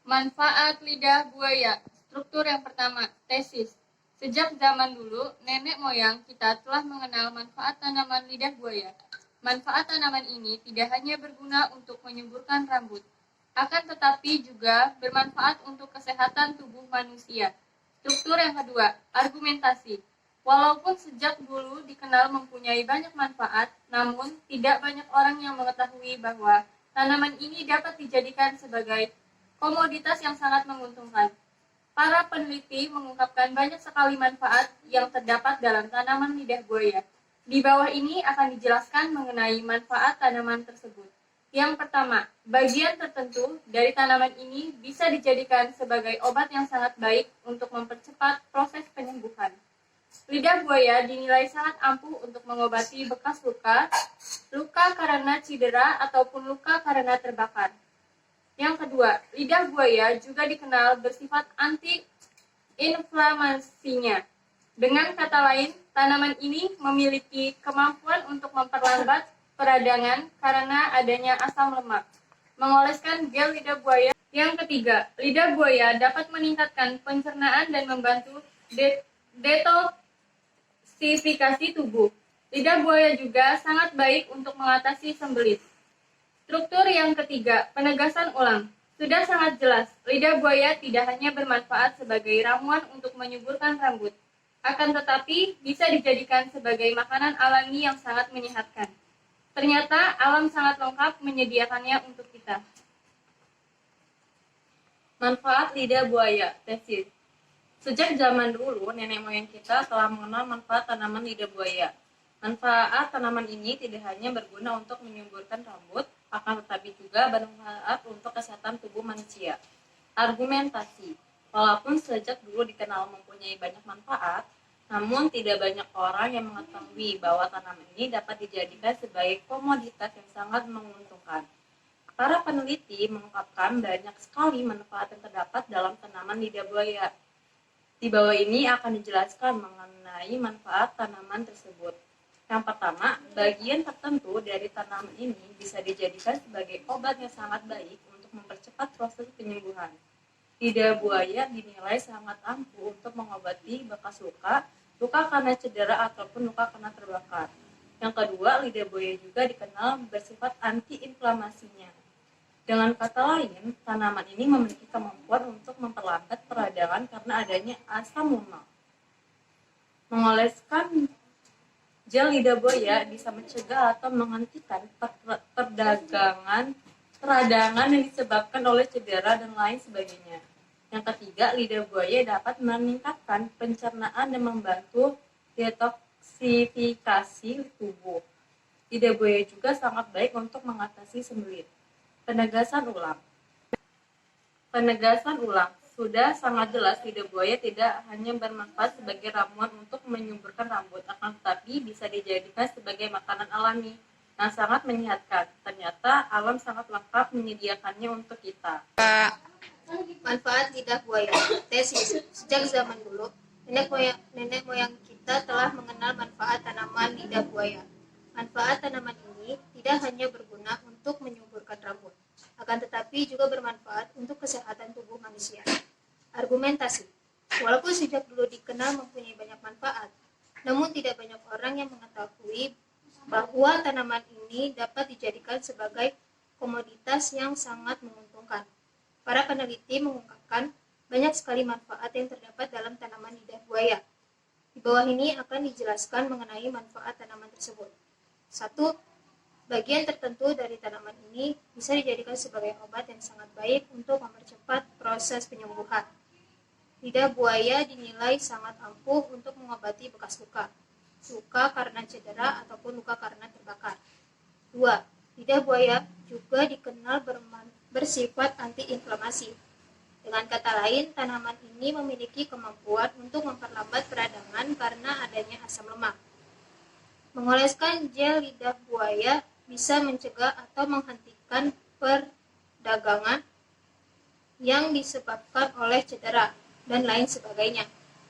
Manfaat lidah buaya. Struktur yang pertama, tesis. Sejak zaman dulu, nenek moyang kita telah mengenal manfaat tanaman lidah buaya. Manfaat tanaman ini tidak hanya berguna untuk menyuburkan rambut, akan tetapi juga bermanfaat untuk kesehatan tubuh manusia. Struktur yang kedua, argumentasi. Walaupun sejak dulu dikenal mempunyai banyak manfaat, namun tidak banyak orang yang mengetahui bahwa tanaman ini dapat dijadikan sebagai komoditas yang sangat menguntungkan. Para peneliti mengungkapkan banyak sekali manfaat yang terdapat dalam tanaman lidah buaya. Di bawah ini akan dijelaskan mengenai manfaat tanaman tersebut. Yang pertama, bagian tertentu dari tanaman ini bisa dijadikan sebagai obat yang sangat baik untuk mempercepat proses penyembuhan. Lidah buaya dinilai sangat ampuh untuk mengobati bekas luka, luka karena cedera ataupun luka karena terbakar. Yang kedua, lidah buaya juga dikenal bersifat anti-inflamasinya. Dengan kata lain, tanaman ini memiliki kemampuan untuk memperlambat peradangan karena adanya asam lemak, mengoleskan gel lidah buaya. Yang ketiga, lidah buaya dapat meningkatkan pencernaan dan membantu detoksifikasi tubuh. Lidah buaya juga sangat baik untuk mengatasi sembelit. Struktur yang ketiga, penegasan ulang. Sudah sangat jelas, lidah buaya tidak hanya bermanfaat sebagai ramuan untuk menyuburkan rambut, akan tetapi bisa dijadikan sebagai makanan alami yang sangat menyehatkan. Ternyata alam sangat lengkap menyediakannya untuk kita. Manfaat lidah buaya, tesis. Sejak zaman dulu, nenek moyang kita telah mengenal manfaat tanaman lidah buaya. Manfaat tanaman ini tidak hanya berguna untuk menyuburkan rambut, akan tetapi juga bermanfaat untuk kesehatan tubuh manusia. Argumentasi. Walaupun sejak dulu dikenal mempunyai banyak manfaat, namun tidak banyak orang yang mengetahui bahwa tanaman ini dapat dijadikan sebagai komoditas yang sangat menguntungkan. Para peneliti mengungkapkan banyak sekali manfaat yang terdapat dalam tanaman lidah buaya. Di bawah ini akan dijelaskan mengenai manfaat tanaman tersebut. Yang pertama, bagian tertentu dari tanaman ini bisa dijadikan sebagai obat yang sangat baik untuk mempercepat proses penyembuhan. Lidah buaya dinilai sangat ampuh untuk mengobati bekas luka, luka karena cedera ataupun luka karena terbakar. Yang kedua, lidah buaya juga dikenal bersifat anti-inflamasinya. Dengan kata lain, tanaman ini memiliki kemampuan untuk memperlambat peradangan karena adanya asam lemak. Mengoleskan gel lidah buaya bisa mencegah atau menghentikan peradangan yang disebabkan oleh cedera dan lain sebagainya. Yang ketiga, lidah buaya dapat meningkatkan pencernaan dan membantu detoksifikasi tubuh. Lidah buaya juga sangat baik untuk mengatasi sembelit. Penegasan ulang. Sudah sangat jelas lidah buaya tidak hanya bermanfaat sebagai ramuan untuk menyuburkan rambut, akan tetapi bisa dijadikan sebagai makanan alami yang sangat menyehatkan. Ternyata alam sangat lengkap menyediakannya untuk kita. Manfaat lidah buaya. Tesis. Sejak zaman dulu, nenek moyang kita telah mengenal manfaat tanaman lidah buaya. Manfaat tanaman ini tidak hanya berguna untuk menyuburkan rambut, akan tetapi juga bermanfaat untuk kesehatan tubuh manusia. Argumentasi. Walaupun sejak dulu dikenal mempunyai banyak manfaat, namun tidak banyak orang yang mengetahui bahwa tanaman ini dapat dijadikan sebagai komoditas yang sangat menguntungkan. Para peneliti mengungkapkan banyak sekali manfaat yang terdapat dalam tanaman lidah buaya. Di bawah ini akan dijelaskan mengenai manfaat tanaman tersebut. 1. Bagian tertentu dari tanaman ini bisa dijadikan sebagai obat yang sangat baik untuk mempercepat proses penyembuhan. Lidah buaya dinilai sangat ampuh untuk mengobati bekas luka, luka karena cedera ataupun luka karena terbakar. 2. Lidah buaya juga dikenal bersifat anti-inflamasi. Dengan kata lain, tanaman ini memiliki kemampuan untuk memperlambat peradangan karena adanya asam lemak. Mengoleskan gel lidah buaya bisa mencegah atau menghentikan peradangan yang disebabkan oleh cedera dan lain sebagainya.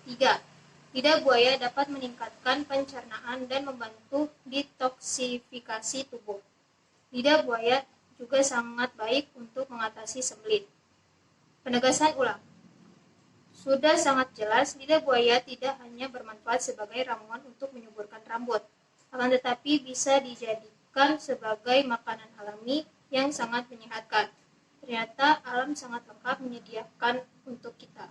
3. Lidah buaya dapat meningkatkan pencernaan dan membantu detoksifikasi tubuh. Lidah buaya juga sangat baik untuk mengatasi sembelit. Penegasan ulang. Sudah sangat jelas, lidah buaya tidak hanya bermanfaat sebagai ramuan untuk menyuburkan rambut, akan tetapi bisa dijadikan sebagai makanan alami yang sangat menyehatkan. Ternyata alam sangat lengkap menyediakan untuk kita.